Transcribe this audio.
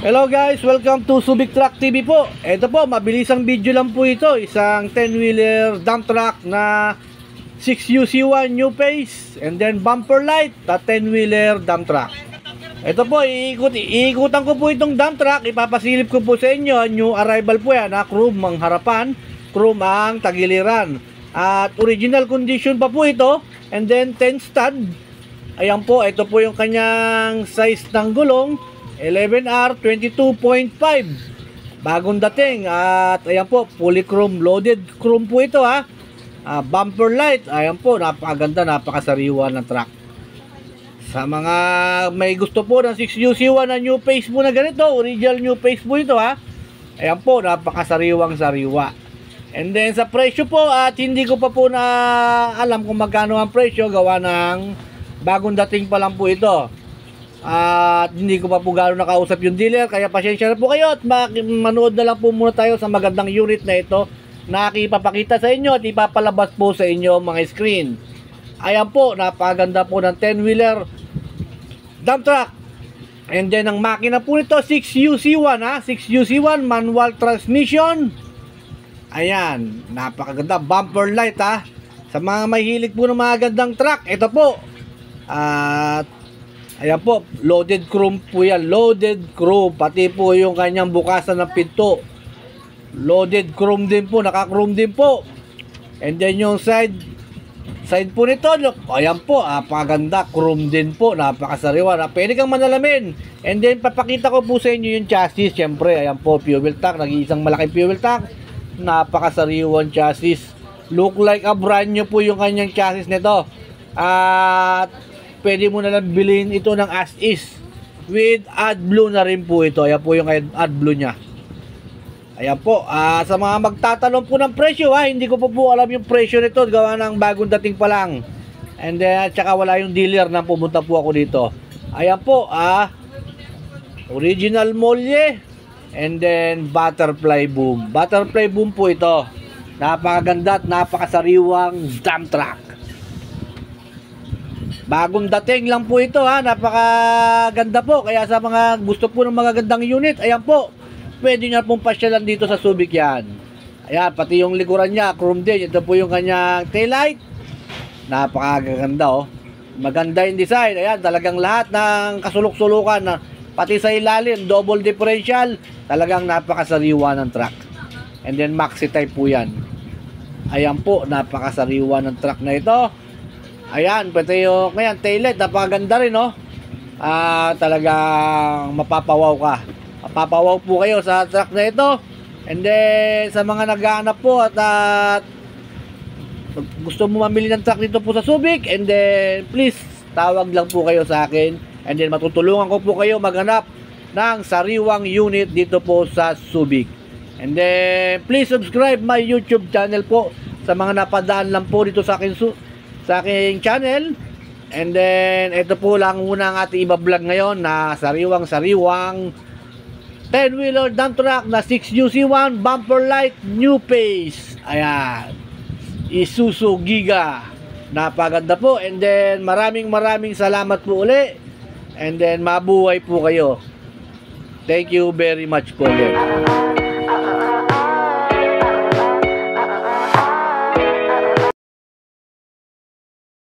Hello guys, welcome to Subic Truck TV po. Ito po, mabilisang video lang po ito. Isang 10-wheeler dump truck na 6UC1 new face and then bumper light na 10-wheeler dump truck. Ito po, iikutan ko po itong dump truck. Ipapasilip ko po sa inyo. New arrival po yan, chrome ang harapan, chrome ang tagiliran. At original condition pa po ito. And then 10 stud. Ayan po, ito po yung kanyang size ng gulong. 11R 22.5, bagong dating. At ayan po, fully chrome, loaded chrome po ito bumper light, ayan po, napakaganda, napakasariwa ng truck. Sa mga may gusto po ng 6UC1 na new face po na ganito, original new face po ito ayan po, napakasariwang sariwa. And then sa presyo po, at hindi ko pa po na alam kung magkano ang presyo, gawa ng bagong dating pa lang po ito. At hindi ko pa po gano'n nakausap yung dealer, kaya pasensya na po kayo at manood na lang po muna tayo sa magandang unit na ito na ipapakita sa inyo at ipapalabas po sa inyo mga screen. Ayan po, napaganda po ng 10-wheeler dump truck. And then ang makina po nito 6UC1 6UC1 manual transmission. Ayan, napakaganda, bumper light sa mga may hilig po ng mga gandang truck, ito po. At ayan po, loaded chrome po yan. Loaded chrome. Pati po yung kanyang bukasan ng pinto. Loaded chrome din po. Naka-chrome din po. And then yung side po nito, look, ayan po, napakaganda. Chrome din po. Napakasariwa. Pwede kang manalamin. And then papakita ko po sa inyo yung chassis. Siyempre, ayan po, fuel tank. Nag-iisang malaking fuel tank. Napakasariwang chassis. Look like a brand new po yung kanyang chassis nito. At pwede mo na lang bilhin ito ng as is with AdBlue na rin po ito. Ayan po yung AdBlue nya. Ayan po, sa mga magtatanong po ng presyo hindi ko po alam yung presyo nito, gawa ng bagong dating pa lang. And then tsaka wala yung dealer na pumunta po ako dito. Ayan po, original molye and then butterfly boom. Butterfly boom po ito. Napakaganda at napakasariwang dump truck. Bagong dating lang po ito napakaganda po. Kaya sa mga gusto po ng mga gandang unit, ayan po, pwede nyo pong pasyalan dito sa Subic yan. Ayan, pati yung likuran nya, chrome din. Ito po yung kanyang taillight. Napakaganda maganda yung design. Ayan, talagang lahat ng kasulok-sulukan pati sa ilalim, double differential. Talagang napakasariwa ng truck. And then maxi type po yan. Ayan po, napakasariwa ng truck na ito. Ayan, pati yung taillight, napakaganda rin talagang mapapawaw ka. Mapapawaw po kayo sa truck na ito. And then sa mga naghahanap po at gusto mo mamili ng truck dito po sa Subic, and then please tawag lang po kayo sa akin. And then matutulungan ko po kayo maghanap ng sariwang unit dito po sa Subic. And then please subscribe my YouTube channel po sa mga napadaan lang po dito sa aking channel. And then ito po lang muna ang ating iba-vlog ngayon na sariwang 10-wheeler dump truck na 6UC1 bumper light new face. Ayan, Isuzu Giga. Napaganda po. And then maraming salamat po uli. And then mabuhay po kayo. Thank you very much po again.